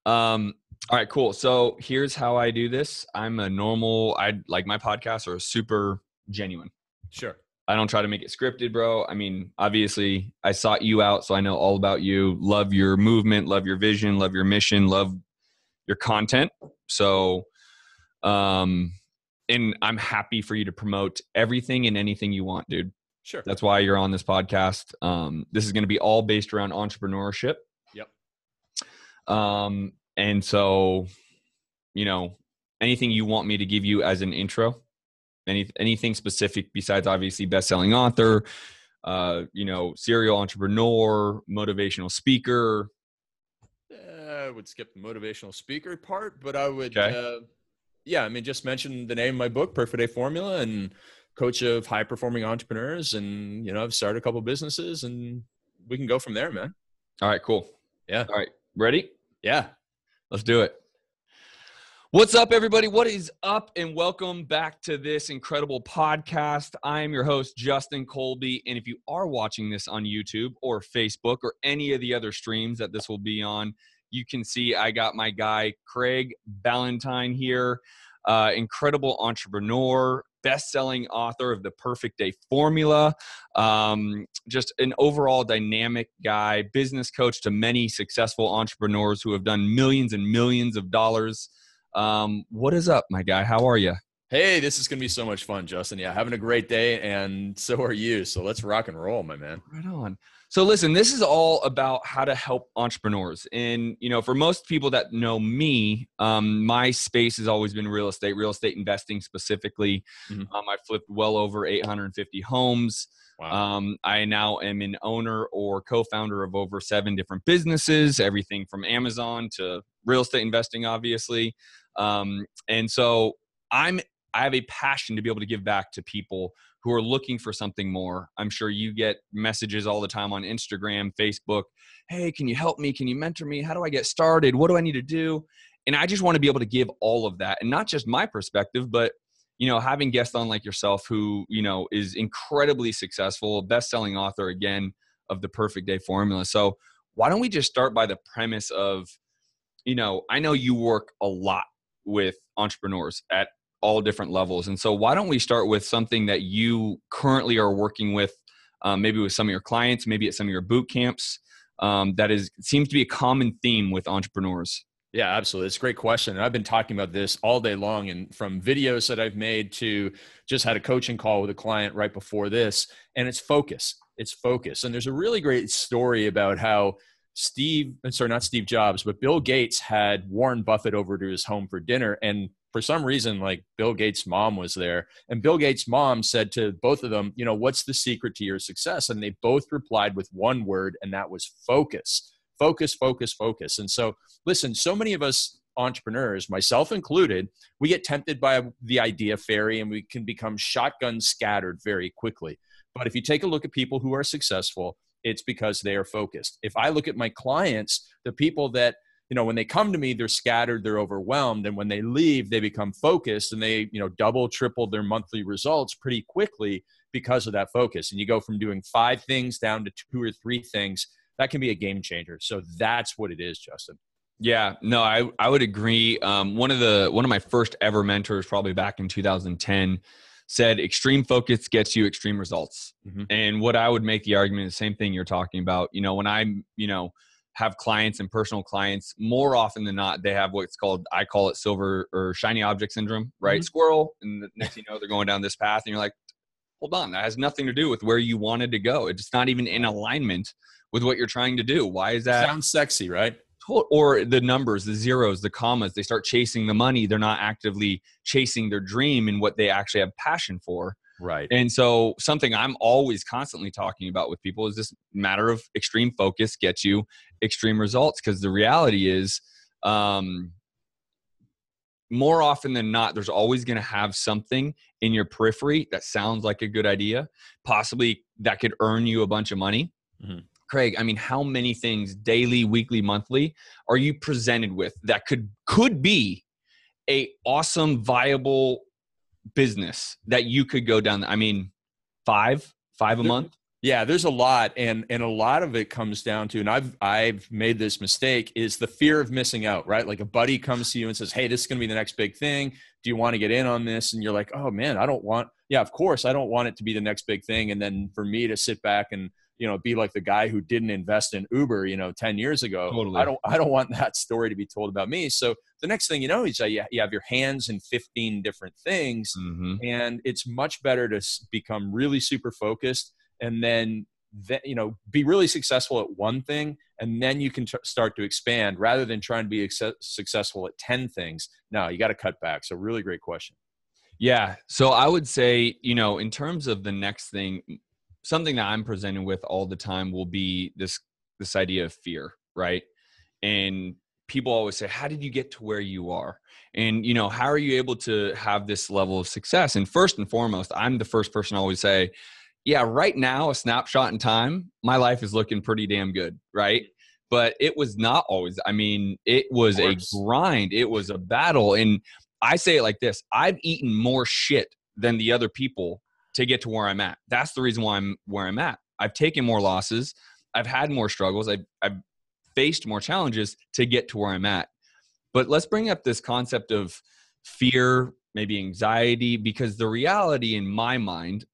All right, cool. So here's how I do this. I'm a normal, like my podcasts are super genuine. Sure. I don't try to make it scripted, bro. I mean, obviously I sought you out, so I know all about you. Love your movement, love your vision, love your mission, love your content. So, and I'm happy for you to promote everything and anything you want, dude. Sure. That's why you're on this podcast. This is going to be all based around entrepreneurship. Yep. And so, anything you want me to give you as an intro, anything specific besides obviously best-selling author, serial entrepreneur, motivational speaker. I would skip the motivational speaker part, but I would, Okay. just mention the name of my book, Perfect Day Formula, and coach of high-performing entrepreneurs. And, I've started a couple businesses, and we can go from there, man. All right, cool. Yeah. All right. Ready? Yeah. Let's do it. What's up, everybody? What is up? And welcome back to this incredible podcast. I am your host, Justin Colby. And if you are watching this on YouTube or Facebook or any of the other streams that this will be on, you can see I got my guy, Craig Ballantyne here, incredible entrepreneur, best-selling author of The Perfect Day Formula, just an overall dynamic guy, business coach to many successful entrepreneurs who have done millions and millions of dollars. What is up, my guy? How are you? Hey, this is going to be so much fun, Justin. Yeah, having a great day, and so are you. So let's rock and roll, my man. Right on. So listen, this is all about how to help entrepreneurs. And, for most people that know me, my space has always been real estate investing specifically. Mm-hmm. I flipped well over 850 homes. Wow. I now am an owner or co-founder of over 7 different businesses, everything from Amazon to real estate investing, obviously. And so I have a passion to be able to give back to people who are looking for something more. I'm sure you get messages all the time on Instagram, Facebook. Hey, can you help me? Can you mentor me? How do I get started? What do I need to do? And I just want to be able to give all of that, and not just my perspective, but having guests on like yourself who, is incredibly successful, best-selling author, again, of The Perfect Day Formula. So why don't we just start by the premise of, I know you work a lot with entrepreneurs at all different levels. And so why don't we start with something that you currently are working with, maybe with some of your clients, maybe at some of your boot camps, seems to be a common theme with entrepreneurs. Yeah, absolutely. It's a great question. And I've been talking about this all day long, and from videos that I've made to just had a coaching call with a client right before this, and it's focus. It's focus. And there's a really great story about how not Steve Jobs, but Bill Gates had Warren Buffett over to his home for dinner. And for some reason, like Bill Gates' mom was there, and Bill Gates' mom said to both of them, what's the secret to your success? And they both replied with one word, and that was focus. Focus, focus, focus. And so, listen, so many of us entrepreneurs, myself included, we get tempted by the idea fairy, and we can become shotgun scattered very quickly. But if you take a look at people who are successful, it's because they are focused. If I look at my clients, the people that, when they come to me, they're scattered, they're overwhelmed. And when they leave, they become focused, and they, double, triple their monthly results pretty quickly because of that focus. And you go from doing 5 things down to 2 or 3 things. That can be a game changer. So that's what it is, Justin. Yeah, no, I would agree. One of my first ever mentors, probably back in 2010, said extreme focus gets you extreme results. Mm-hmm. And what I would make the argument, the same thing you're talking about, when I'm, have clients and personal clients, more often than not, they have what's called, I call it silver or shiny object syndrome, right? Mm-hmm. Squirrel. And the next thing you know, they're going down this path, and you're like, hold on, that has nothing to do with where you wanted to go. It's not even in alignment with what you're trying to do. Why is that? Sounds sexy, right? Or the numbers, the zeros, the commas, they start chasing the money. They're not actively chasing their dream and what they actually have passion for. Right. And so something I'm always constantly talking about with people is this matter of extreme focus gets you extreme results. Because the reality is, more often than not, there's always going to have something in your periphery that sounds like a good idea, possibly that could earn you a bunch of money. Mm-hmm. Craig, I mean, how many things daily, weekly, monthly are you presented with that could be a awesome, viable business that you could go down? I mean, five a month? Yeah, there's a lot, and a lot of it comes down to, and I've made this mistake, is the fear of missing out, right? Like a buddy comes to you and says, "Hey, this is going to be the next big thing. Do you want to get in on this?" And you're like, "Oh man, I don't want." Yeah, of course, I don't want it to be the next big thing, and then for me to sit back and be like the guy who didn't invest in Uber 10 years ago. I Totally. don't want that story to be told about me. So the next thing you know is that you have your hands in 15 different things, Hmm. and it's much better to become really super focused, and then be really successful at one thing, and then you can start to expand rather than trying to be successful at 10 things. No, you got to cut back. So really great question. Yeah. So I would say, in terms of the next thing, something that I'm presented with all the time will be this idea of fear, right? And people always say, how did you get to where you are? And how are you able to have this level of success? And first and foremost, I'm the first person to always say, yeah, right now, a snapshot in time, my life is looking pretty damn good, right? But it was not always. I mean, it Of was a course. grind. It was a battle. And I say it like this: I've eaten more shit than the other people to get to where I'm at. That's the reason why I'm where I'm at. I've taken more losses. I've had more struggles. I've faced more challenges to get to where I'm at. But let's bring up this concept of fear, maybe anxiety, because the reality in my mind,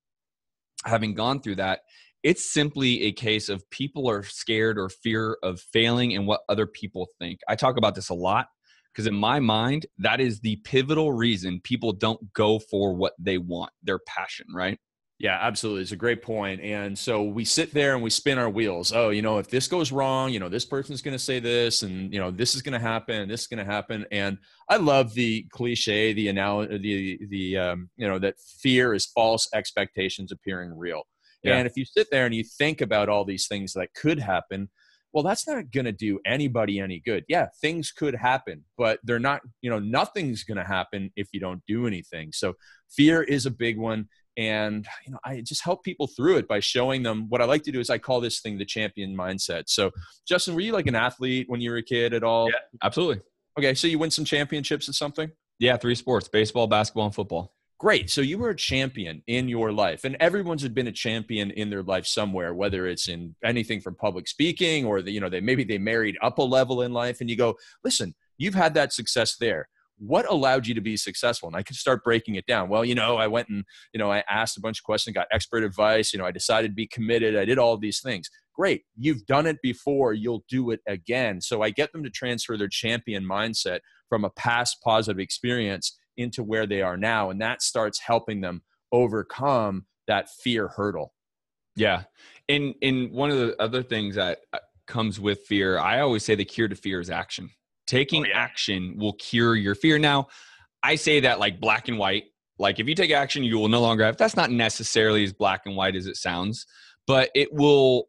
having gone through that, it's simply a case of people are scared or fear of failing and what other people think. I talk about this a lot because in my mind, that is the pivotal reason people don't go for what they want, their passion, right? Yeah, absolutely. It's a great point. And so we sit there and we spin our wheels. Oh, if this goes wrong, this person's going to say this, and this is going to happen, this is going to happen. And I love the cliche, the analogy, that fear is false expectations appearing real. Yeah. And if you sit there and you think about all these things that could happen, well, that's not going to do anybody any good. Yeah, things could happen, but they're not, nothing's going to happen if you don't do anything. So fear is a big one. And I just help people through it by showing them. What I like to do is I call this thing the champion mindset. So Justin, were you like an athlete when you were a kid at all? Yeah, absolutely. Okay, so you win some championships at something? Yeah, three sports: baseball, basketball, and football. Great. So you were a champion in your life, and everyone's been a champion in their life somewhere, whether it's in anything from public speaking or they married up a level in life, and you go, listen, you've had that success there. What allowed you to be successful? And I could start breaking it down. Well, I went and, I asked a bunch of questions, got expert advice. I decided to be committed. I did all these things. Great. You've done it before. You'll do it again. So I get them to transfer their champion mindset from a past positive experience into where they are now. And that starts helping them overcome that fear hurdle. Yeah. And one of the other things that comes with fear, I always say the cure to fear is action. Oh, Taking yeah. action will cure your fear. Now, I say that like black and white. Like if you take action, you will no longer have. That's not necessarily as black and white as it sounds, but it will.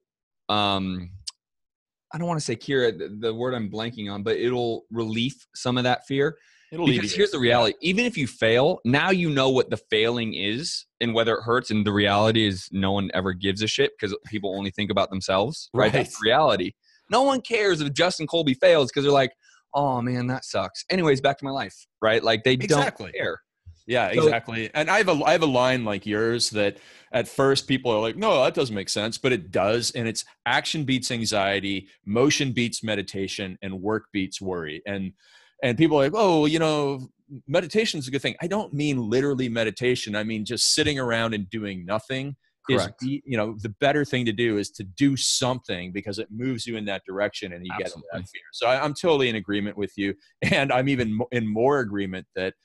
I don't want to say cure the word I'm blanking on, but it'll relieve some of that fear. Because here's the reality: even if you fail, now you know what the failing is and whether it hurts. And the reality is, no one ever gives a shit because people only think about themselves. Right? That's the reality. No one cares if Justin Colby fails because they're like, oh man, that sucks. Anyways, back to my life, right? Like they don't care. Yeah, exactly. And I have a line like yours that at first people are like, no, that doesn't make sense, but it does. And it's action beats anxiety, motion beats meditation, and work beats worry. And people are like, oh, meditation is a good thing. I don't mean literally meditation. I mean just sitting around and doing nothing. Correct. The better thing to do is to do something because it moves you in that direction and you get over that fear. So I'm totally in agreement with you. And I'm even in more agreement that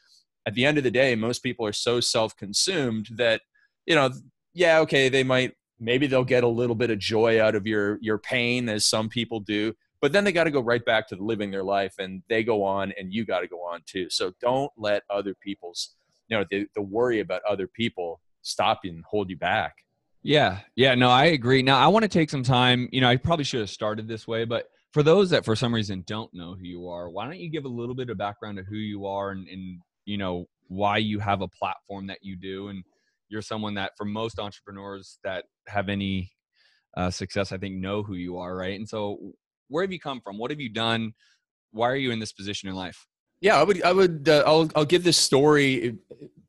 at the end of the day, most people are so self-consumed that, yeah, okay, maybe they'll get a little bit of joy out of your pain, as some people do, but then they got to go right back to living their life, and they go on and you got to go on too. So don't let other people's, the worry about other people stop you and hold you back. Yeah. Yeah. No, I agree. Now, I want to take some time. I probably should have started this way, but for those that for some reason don't know who you are, why don't you give a little bit of background of who you are and why you have a platform that you do? And you're someone that for most entrepreneurs that have any success, I think, know who you are, right? And so where have you come from? What have you done? Why are you in this position in life? Yeah, I'll give this story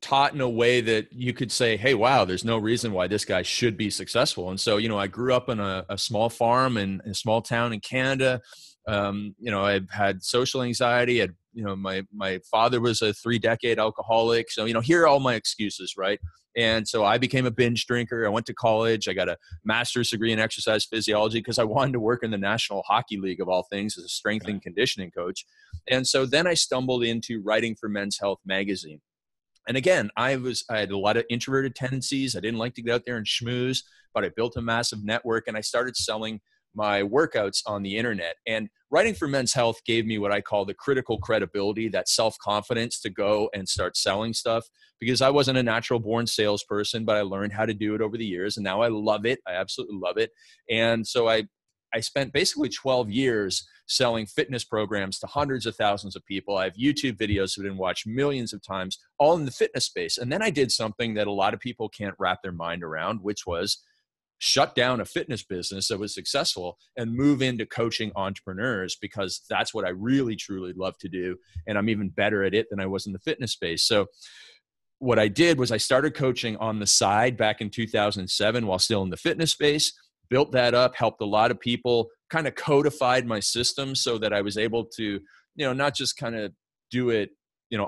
taught in a way that you could say, hey, wow, there's no reason why this guy should be successful. And so, I grew up on a small farm in a small town in Canada. I've had social anxiety. My father was a 3-decade alcoholic. So, here are all my excuses, right? And so I became a binge drinker. I went to college. I got a master's degree in exercise physiology because I wanted to work in the National Hockey League of all things as a strength and conditioning coach. And so then I stumbled into writing for Men's Health magazine. And again, I had a lot of introverted tendencies. I didn't like to get out there and schmooze, but I built a massive network and I started selling my workouts on the internet. And writing for Men's Health gave me what I call the critical credibility, that self-confidence to go and start selling stuff, because I wasn't a natural born salesperson, but I learned how to do it over the years. And now I love it. I absolutely love it. And so I spent basically 12 years selling fitness programs to hundreds of thousands of people. I have YouTube videos that have been watched millions of times, all in the fitness space. And then I did something that a lot of people can't wrap their mind around, which was shut down a fitness business that was successful and move into coaching entrepreneurs, because that's what I really, truly love to do. And I'm even better at it than I was in the fitness space. So what I did was I started coaching on the side back in 2007 while still in the fitness space, built that up, helped a lot of people, kind of codified my system so that I was able to, not just kind of do it,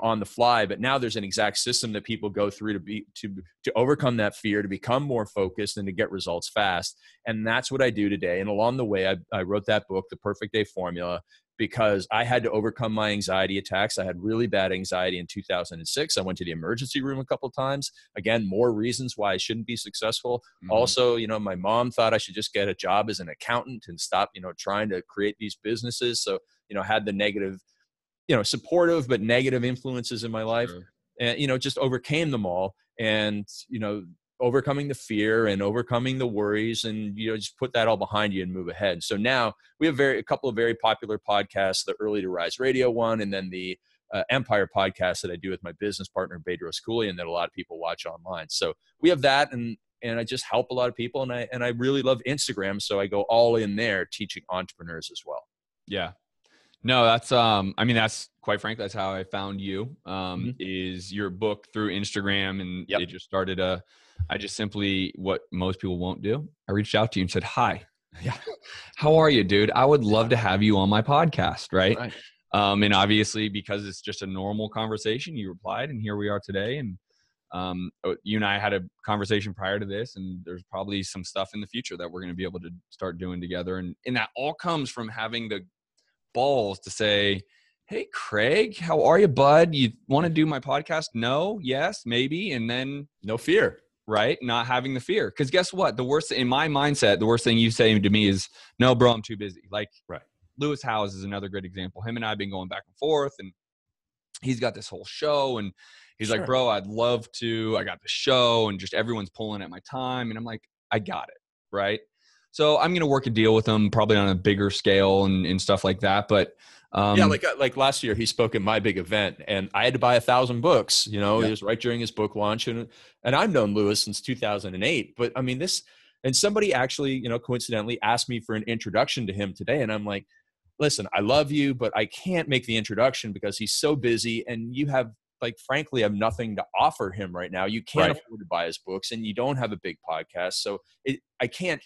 on the fly, but now there's an exact system that people go through to overcome that fear, to become more focused and to get results fast. And that's what I do today. And along the way, I wrote that book, The Perfect Day Formula, because I had to overcome my anxiety attacks. I had really bad anxiety in 2006. I went to the emergency room a couple of times. Again, more reasons why I shouldn't be successful. Mm-hmm. Also, my mom thought I should just get a job as an accountant and stop, trying to create these businesses. So, had the negative, supportive but negative influences in my life. Sure. And, just overcame them all. And, overcoming the fear and overcoming the worries, and just put that all behind you and move ahead. So now we have a couple of very popular podcasts, the Early to Rise Radio one, and then the Empire podcast that I do with my business partner Bedros Koulian that a lot of people watch online. So we have that, and I just help a lot of people, and I really love Instagram, so I go all in there teaching entrepreneurs as well. Yeah. No, that's quite frankly, that's how I found you, is your book through Instagram. And it just started I just simply, what most people won't do, I reached out to you and said, hi, how are you, dude? I would love to have you on my podcast. Right. And obviously, because it's just a normal conversation, you replied, and here we are today. And you and I had a conversation prior to this, and there's probably some stuff in the future that we're going to be able to start doing together. And that all comes from having the balls to say, hey, Craig, how are you, bud? You want to do my podcast? No, yes, maybe. And then no fear, right? Not having the fear. Because guess what? The worst, in my mindset, the worst thing you say to me is, no, bro, I'm too busy. Like, right. Lewis Howes is another good example. Him and I have been going back and forth, and he's got this whole show, and he's like, bro, I'd love to, I got the show, and just everyone's pulling at my time. And I'm like, I got it. Right. So I'm going to work a deal with him, probably on a bigger scale and stuff like that. But like last year, he spoke at my big event, and I had to buy 1,000 books. It was right during his book launch, and I've known Lewis since 2008. But I mean, and somebody actually, coincidentally asked me for an introduction to him today, and I'm like, listen, I love you, but I can't make the introduction because he's so busy, and you have, like, frankly, I have nothing to offer him right now. You can't afford to buy his books, and you don't have a big podcast. So I can't,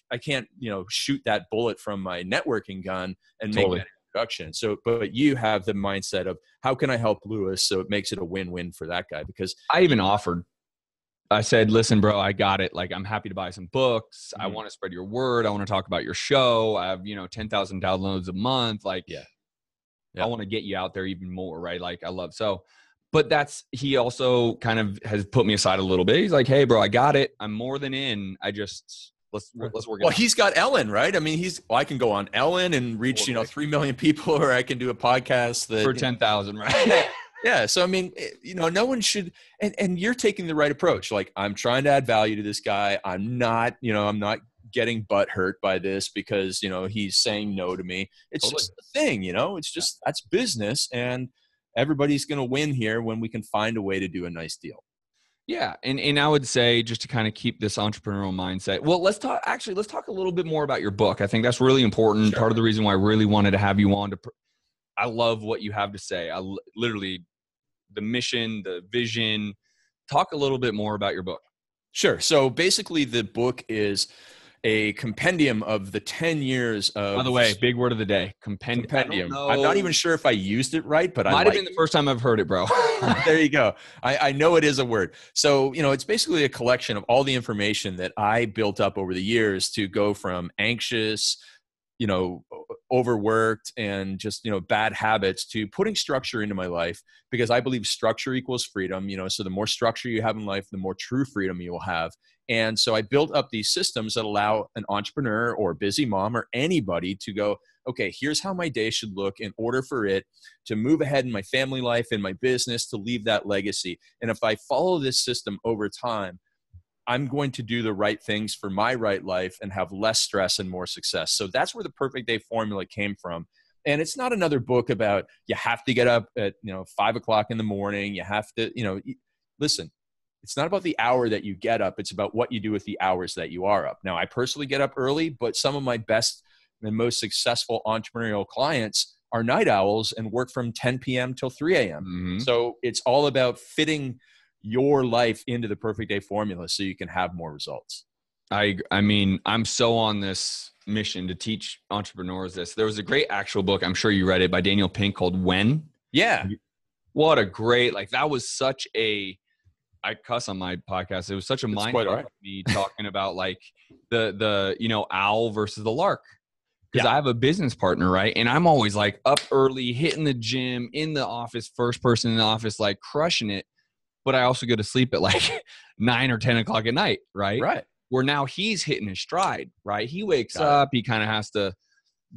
shoot that bullet from my networking gun and make that introduction. So, but you have the mindset of, how can I help Lewis? So it makes it a win-win for that guy, because I even offered, I said, listen, bro, I got it. Like, I'm happy to buy some books. I want to spread your word. I want to talk about your show. I have, 10,000 downloads a month. Like, I want to get you out there even more. Right. Like, I love, but he also kind of has put me aside a little bit. He's like, hey, bro, I got it. I'm more than in. Let's work it Well, he's got Ellen, right? I mean, I can go on Ellen and reach, 3 million people, or I can do a podcast for 10,000, right? Yeah. So, I mean, no one should, and you're taking the right approach. Like, I'm trying to add value to this guy. I'm not getting butt hurt by this because, he's saying no to me. It's just a thing, it's just, that's business, and everybody's going to win here when we can find a way to do a nice deal. Yeah. And I would say, just to kind of keep this entrepreneurial mindset, well, let's talk a little bit more about your book. I think that's really important. Sure. Part of the reason why I really wanted to have you on I love what you have to say. Literally the mission, the vision. Talk a little bit more about your book. Sure. So basically the book is a compendium of the 10 years of— By the way, big word of the day, compendium. I don't compendium. know. I'm not even sure if I used it right, but I Might have like been the first time I've heard it, bro. there you go. I know it is a word. So, it's basically a collection of all the information that I built up over the years to go from anxious, overworked and just, bad habits to putting structure into my life, because I believe structure equals freedom. So the more structure you have in life, the more true freedom you will have. And so I built up these systems that allow an entrepreneur or a busy mom or anybody to go, okay, here's how my day should look in order for it to move ahead in my family life, in my business, to leave that legacy. And if I follow this system over time, I'm going to do the right things for my right life and have less stress and more success. So that's where the Perfect Day formula came from. And it's not another book about you have to get up at 5 o'clock in the morning. You have to, listen, it's not about the hour that you get up. It's about what you do with the hours that you are up. Now, I personally get up early, but some of my best and most successful entrepreneurial clients are night owls and work from 10 p.m. till 3 a.m. Mm-hmm. So it's all about fitting your life into the Perfect Day formula so you can have more results. I mean, I'm so on this mission to teach entrepreneurs this. There was a great actual book, I'm sure you read it, by Daniel Pink called When. Yeah. What a great, that was such a, I cuss on my podcast. It was such a mind fuck right. for me talking about the owl versus the lark. Because Yeah. I have a business partner, right? And I'm always up early, hitting the gym, in the office, first person in the office, crushing it. But I also go to sleep at 9 or 10 o'clock at night, right? Right. Where now he's hitting his stride, right? He wakes up, he kind of has to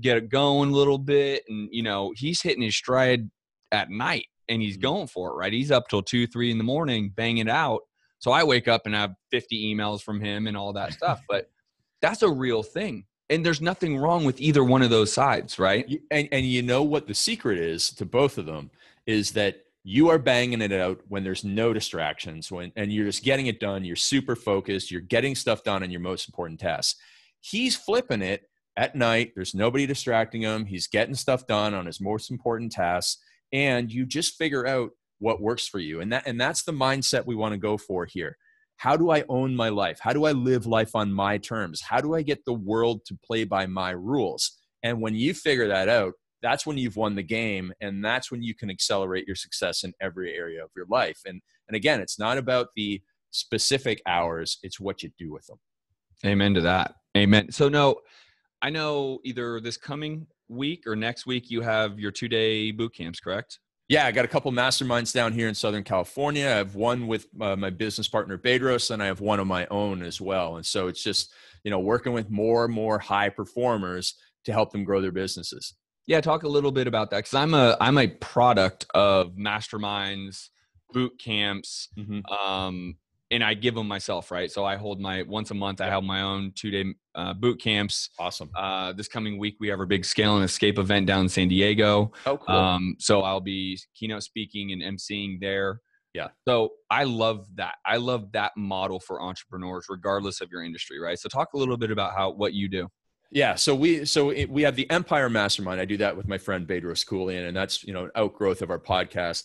get it going a little bit. And, he's hitting his stride at night and he's going for it, right? He's up till 2, 3 in the morning, banging it out. So I wake up and have 50 emails from him and all that stuff. But that's a real thing. And there's nothing wrong with either one of those sides, right? And you know what the secret is to both of them is that you are banging it out when there's no distractions, and you're just getting it done. You're super focused. You're getting stuff done on your most important tasks. He's flipping it at night. There's nobody distracting him. He's getting stuff done on his most important tasks. And you just figure out what works for you. And that's the mindset we want to go for here. How do I own my life? How do I live life on my terms? How do I get the world to play by my rules? And when you figure that out, that's when you've won the game. And that's when you can accelerate your success in every area of your life. And again, it's not about the specific hours. It's what you do with them. Amen to that. Amen. So no, I know either this coming week or next week, you have your 2-day boot camps, correct? Yeah, I got a couple masterminds down here in Southern California. I have one with my business partner, Bedros, and I have one of my own as well. And so it's just, working with more and more high performers to help them grow their businesses. Yeah, talk a little bit about that, because I'm a product of masterminds, boot camps, and I give them myself, right? So I hold once a month. I have my own 2-day boot camps. Awesome. This coming week we have our big Scale and Escape event down in San Diego. Oh, cool. So I'll be keynote speaking and emceeing there. Yeah. So I love that. I love that model for entrepreneurs, regardless of your industry, right? So talk a little bit about what you do. Yeah. So we have the Empire Mastermind. I do that with my friend Bedros Koulian, and that's, an outgrowth of our podcast.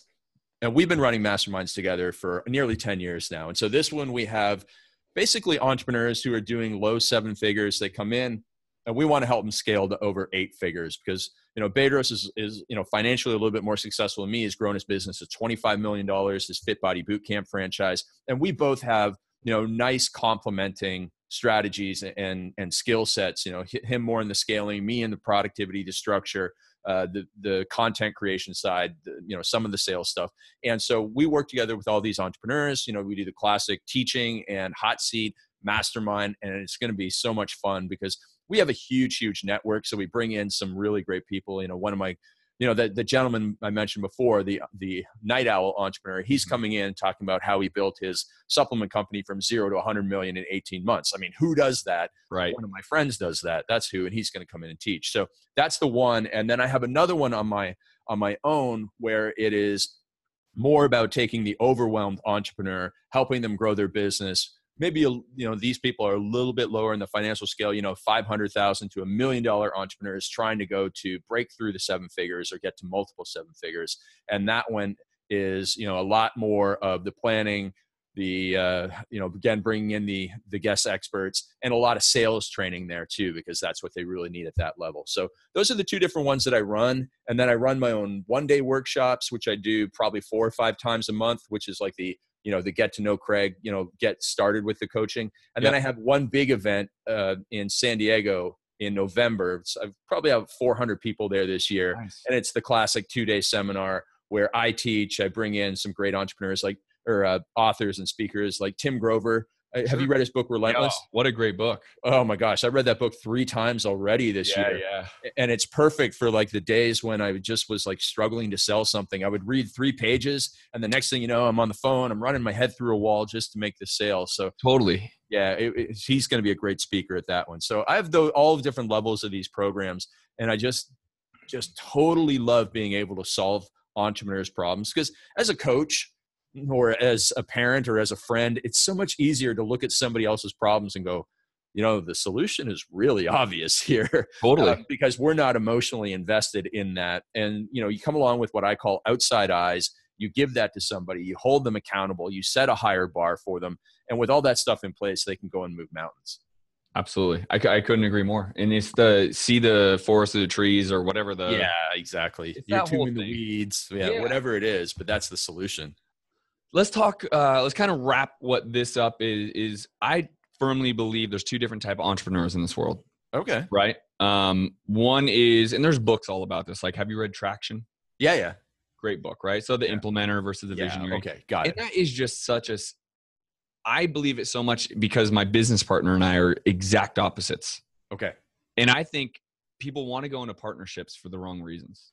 And we've been running masterminds together for nearly 10 years now. And so this one, we have basically entrepreneurs who are doing low 7 figures. They come in and we want to help them scale to over 8 figures because, Bedros is financially a little bit more successful than me. He's grown his business to $25 million, his Fit Body Bootcamp franchise. And we both have, nice complementing strategies and skill sets, him more in the scaling, me in the productivity, the structure, the content creation side, some of the sales stuff. And so we work together with all these entrepreneurs. We do the classic teaching and hot seat mastermind, and it's going to be so much fun because we have a huge network. So we bring in some really great people. One of my, the gentleman I mentioned before, the night owl entrepreneur, he's coming in talking about how he built his supplement company from 0 to 100 million in 18 months. I mean, who does that? Right. One of my friends does that. That's who, and he's going to come in and teach. So that's the one. And then I have another one on my own where it is more about taking the overwhelmed entrepreneur, helping them grow their business, maybe, these people are a little bit lower in the financial scale, $500,000 to $1 million entrepreneurs trying to go to break through the 7 figures or get to multiple 7 figures. And that one is, a lot more of the planning, the, again, bringing in the guest experts, and a lot of sales training there too, because that's what they really need at that level. So those are the 2 different ones that I run. And then I run my own one-day workshops, which I do probably 4 or 5 times a month, which is like the get to know Craig, get started with the coaching. And then I have one big event in San Diego in November. So I probably have 400 people there this year. Nice. And it's the classic 2-day seminar where I teach. I bring in some great entrepreneurs or authors and speakers like Tim Grover. Have you read his book, Relentless? Yeah, what a great book. Oh my gosh. I read that book 3 times already this year. Yeah. And it's perfect for like the days when I just was like struggling to sell something. I would read 3 pages and the next thing you know, I'm on the phone, I'm running my head through a wall just to make the sale. So totally. Yeah, he's going to be a great speaker at that one. So I have all the different levels of these programs, and I just totally love being able to solve entrepreneurs' problems, because as a coach or as a parent or as a friend, it's so much easier to look at somebody else's problems and go, the solution is really obvious here. Totally. Because we're not emotionally invested in that. And, you come along with what I call outside eyes. You give that to somebody, you hold them accountable, you set a higher bar for them. And with all that stuff in place, they can go and move mountains. Absolutely. I couldn't agree more. And it's see the forest of the trees or whatever yeah, exactly. You're too in the weeds. Yeah, whatever it is, but that's the solution. Let's talk, let's kind of wrap what this up is I firmly believe there's 2 different type of entrepreneurs in this world. Okay. Right. One is, and there's books all about this. Like, have you read Traction? Yeah. Great book, right? So the implementer versus the visionary. Okay. Got it. And that is just I believe it so much because my business partner and I are exact opposites. Okay. And I think people want to go into partnerships for the wrong reasons.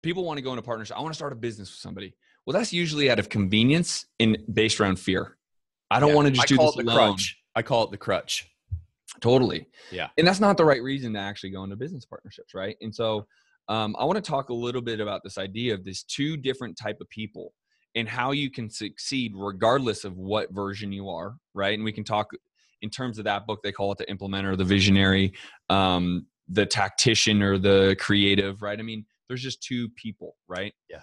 People want to go into partnership. I want to start a business with somebody. Well, that's usually out of convenience and based around fear. I don't want to just do this alone. I call it the crutch. Totally. Yeah. And that's not the right reason to actually go into business partnerships, right? And so I want to talk a little bit about this idea of these 2 different type of people and how you can succeed regardless of what version you are, right? And we can talk in terms of that book. They call it the implementer, the visionary, the tactician, or the creative, right? I mean, there's just 2 people, right? Yeah.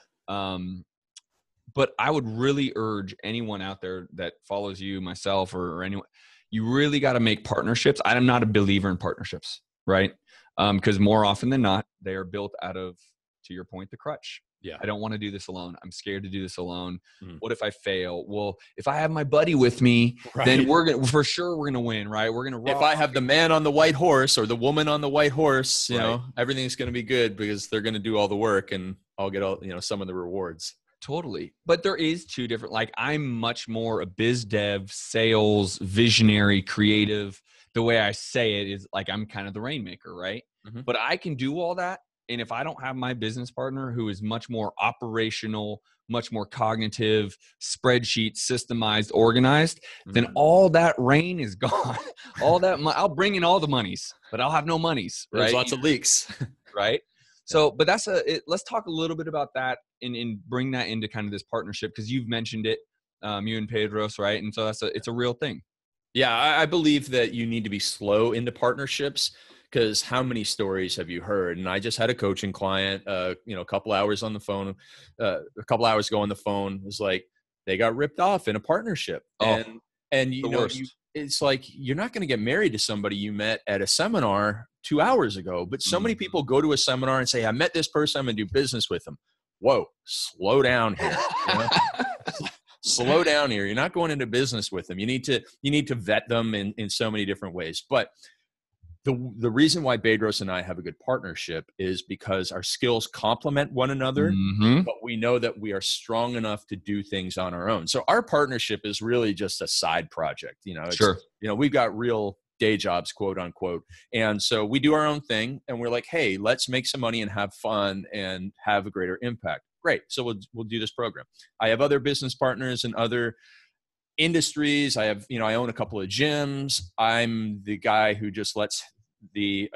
But I would really urge anyone out there that follows you, myself, or anyone, you really got to make partnerships. I am not a believer in partnerships, right? Because more often than not, they are built out of, to your point, the crutch. Yeah. I don't want to do this alone. I'm scared to do this alone. What if I fail? Well, if I have my buddy with me, then we're going to win, right? We're going to If I have the man on the white horse or the woman on the white horse, everything's going to be good because they're going to do all the work and I'll get all, some of the rewards. Totally. But there is 2 different, like I'm much more a biz dev, sales, visionary, creative. The way I say it is like, I'm kind of the rainmaker, right? Mm-hmm. But I can do all that. And if I don't have my business partner who is much more operational, much more cognitive, spreadsheet, systemized, organized, then all that rain is gone. All that, I'll bring in all the monies, but I'll have no monies, right? There's lots of leaks. Right? So, but that's let's talk a little bit about that and bring that into kind of this partnership, because you've mentioned it, you and Pedro's, right? And so it's a real thing. Yeah, I believe that you need to be slow into partnerships, because how many stories have you heard? And I just had a coaching client, a couple hours on the phone, a couple hours ago on the phone, was like, they got ripped off in a partnership. And it's like, you're not going to get married to somebody you met at a seminar 2 hours ago, but so many people go to a seminar and say, I met this person, I'm going to do business with them. Whoa, slow down here. Slow down here. You're not going into business with them. You need to vet them in so many different ways. But the reason why Bedros and I have a good partnership is because our skills complement one another, but we know that we are strong enough to do things on our own. So our partnership is really just a side project. We've got real day jobs, quote unquote. And so we do our own thing and we're like, hey, let's make some money and have fun and have a greater impact. Great. So we'll do this program. I have other business partners in other industries. I own a couple of gyms. I'm the guy who just lets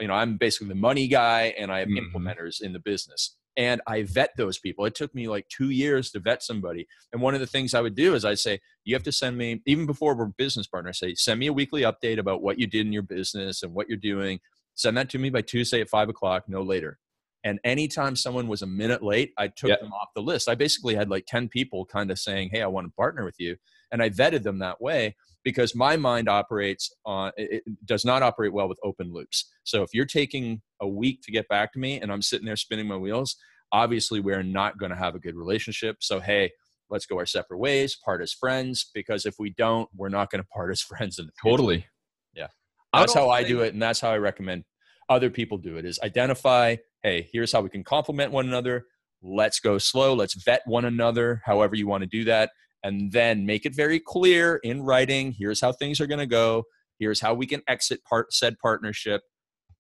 I'm basically the money guy, and I have implementers in the business. And I vet those people. It took me like 2 years to vet somebody. And one of the things I would do is I'd say, you have to send me, even before we're business partners, say, send me a weekly update about what you did in your business and what you're doing. Send that to me by Tuesday at 5:00, no later. And anytime someone was a minute late, I took them off the list. I basically had like 10 people kind of saying, hey, I want to partner with you. And I vetted them that way because my mind operates on, it does not operate well with open loops. So if you're taking a week to get back to me and I'm sitting there spinning my wheels, obviously we're not going to have a good relationship. So, hey, let's go our separate ways, part as friends, because if we don't, we're not going to part as friends in the future. Totally. Yeah. That's how I do it. And that's how I recommend other people do it, is identify, hey, here's how we can complement one another. Let's go slow. Let's vet one another, however you want to do that. And then make it very clear in writing. Here's how things are going to go. Here's how we can exit said partnership.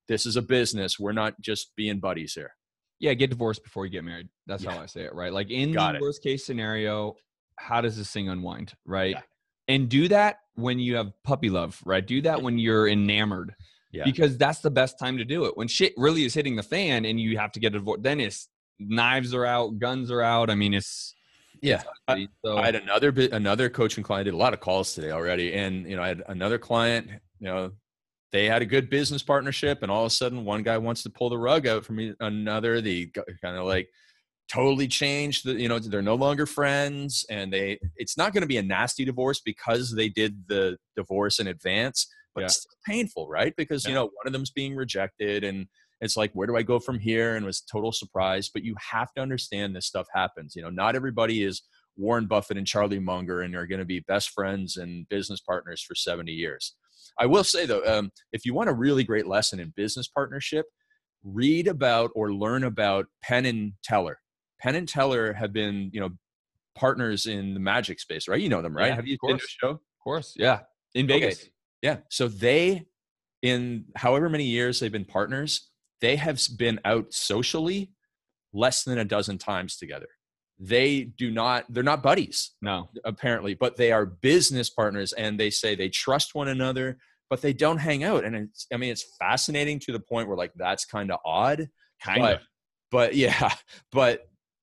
This is a business. We're not just being buddies here. Yeah, get divorced before you get married. That's how I say it, right? Like in the worst case scenario, how does this thing unwind, right? Yeah. And do that when you have puppy love, right? Do that when you're enamored, because that's the best time to do it. When shit really is hitting the fan and you have to get a divorce, then it's knives are out, guns are out. I mean, it's I had another coaching client. I did a lot of calls today already, and I had another client. They had a good business partnership, and all of a sudden one guy wants to pull the rug out from another. They kind of like totally changed. They're no longer friends, and it's not going to be a nasty divorce because they did the divorce in advance, but it's still painful, right? Because, one of them's being rejected, and it's like, where do I go from here? And it was a total surprise, but you have to understand this stuff happens. Not everybody is Warren Buffett and Charlie Munger and are going to be best friends and business partners for 70 years. I will say, though, if you want a really great lesson in business partnership, read about or learn about Penn and Teller. Penn and Teller have been, partners in the magic space, right? You know them, right? Yeah, have you been to a show? Of course. Yeah. In Vegas. Okay. Yeah. So they, in however many years they've been partners, they have been out socially less than a dozen times together. They're not buddies. No, apparently, but they are business partners, and they say they trust one another, but they don't hang out. And it's fascinating to the point where like, that's kind of odd. But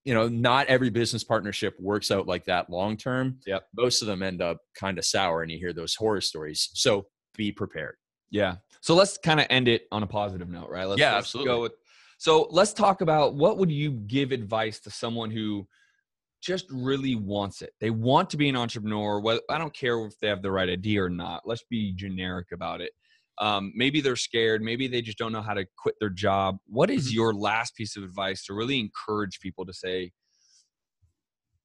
not every business partnership works out like that long term. Yep. Most of them end up kind of sour, and you hear those horror stories. So be prepared. Yeah. So let's kind of end it on a positive note, right? Let's absolutely. So let's talk about, what would you give advice to someone who just really wants it? They want to be an entrepreneur. Well, I don't care if they have the right idea or not. Let's be generic about it. Maybe they're scared. Maybe they just don't know how to quit their job. What is your last piece of advice to really encourage people to say,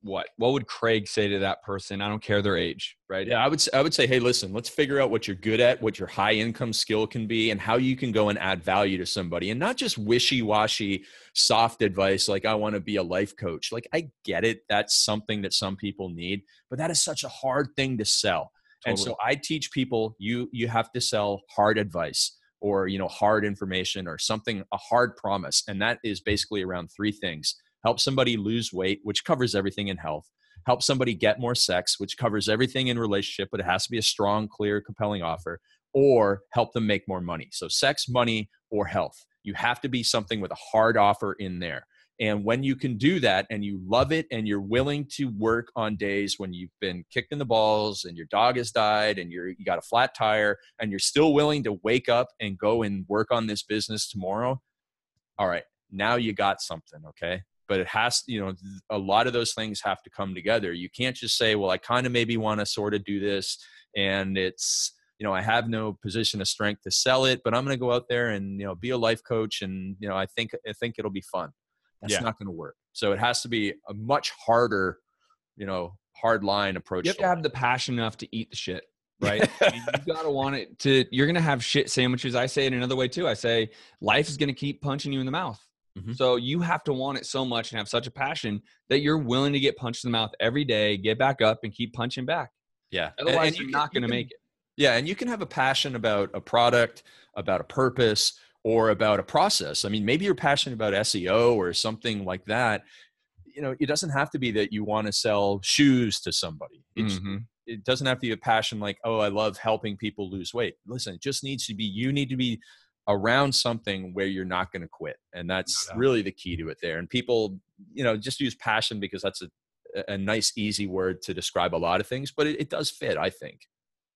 what would Craig say to that person? I don't care their age, right? Yeah, I would say, hey, listen, let's figure out what you're good at, what your high income skill can be, and how you can go and add value to somebody, and not just wishy-washy soft advice like, I want to be a life coach. Like, I get it. That's something that some people need, but that is such a hard thing to sell. Totally. And so I teach people, you have to sell hard advice, or, hard information, or something, a hard promise. And that is basically around three things. Help somebody lose weight, which covers everything in health. Help somebody get more sex, which covers everything in relationship, but it has to be a strong, clear, compelling offer. Or help them make more money. So sex, money, or health. You have to be something with a hard offer in there. And when you can do that, and you love it, and you're willing to work on days when you've been kicked in the balls and your dog has died and you got a flat tire, and you're still willing to wake up and go and work on this business tomorrow, all right, now you got something, okay? But it has, a lot of those things have to come together. You can't just say, well, I kind of maybe want to sort of do this, and it's, I have no position of strength to sell it, but I'm going to go out there and, be a life coach, and, I think it'll be fun. That's not going to work. So it has to be a much harder, hard line approach. You have to have the passion enough to eat the shit, right? You got to want it to, you're going to have shit sandwiches. I say it another way too. I say, life is going to keep punching you in the mouth. Mm-hmm. So you have to want it so much and have such a passion that you're willing to get punched in the mouth every day, get back up, and keep punching back. Yeah. Otherwise, you're not going to make it. Yeah. And you can have a passion about a product, about a purpose, or about a process. I mean, maybe you're passionate about SEO or something like that. It doesn't have to be that you want to sell shoes to somebody. It doesn't have to be a passion like, oh, I love helping people lose weight. Listen, it just needs to be, you need to be around something where you're not going to quit. And that's really the key to it there. And people, just use passion because that's a nice, easy word to describe a lot of things, but it does fit, I think.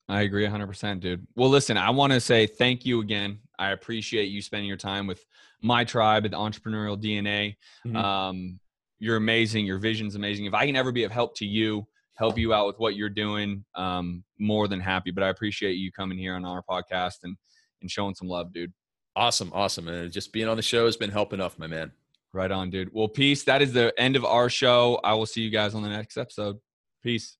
I agree 100%, dude. Well, listen, I want to say thank you again. I appreciate you spending your time with my tribe at the Entrepreneurial DNA. Mm-hmm. You're amazing. Your vision's amazing. If I can ever be of help to you, help you out with what you're doing, more than happy. But I appreciate you coming here on our podcast and showing some love, dude. Awesome. And just being on the show has been help enough, my man. Right on, dude. Well, peace. That is the end of our show. I will see you guys on the next episode. Peace.